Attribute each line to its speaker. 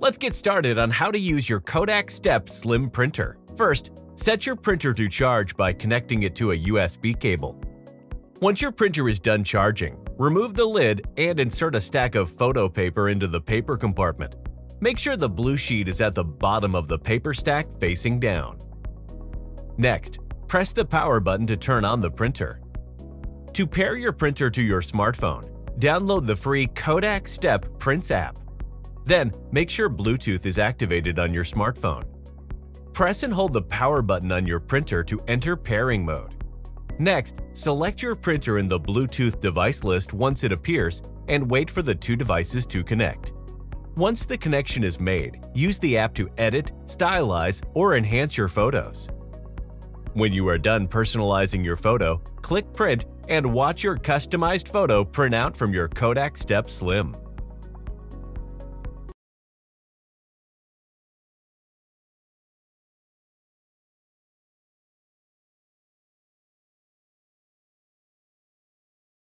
Speaker 1: Let's get started on how to use your Kodak Step Slim printer. First, set your printer to charge by connecting it to a USB cable. Once your printer is done charging, remove the lid and insert a stack of photo paper into the paper compartment. Make sure the blue sheet is at the bottom of the paper stack facing down. Next, press the power button to turn on the printer. To pair your printer to your smartphone, download the free Kodak Step Prints app. Then, make sure Bluetooth is activated on your smartphone. Press and hold the power button on your printer to enter pairing mode. Next, select your printer in the Bluetooth device list once it appears and wait for the two devices to connect. Once the connection is made, use the app to edit, stylize, or enhance your photos. When you are done personalizing your photo, click Print and watch your customized photo print out from your Kodak Step Slim.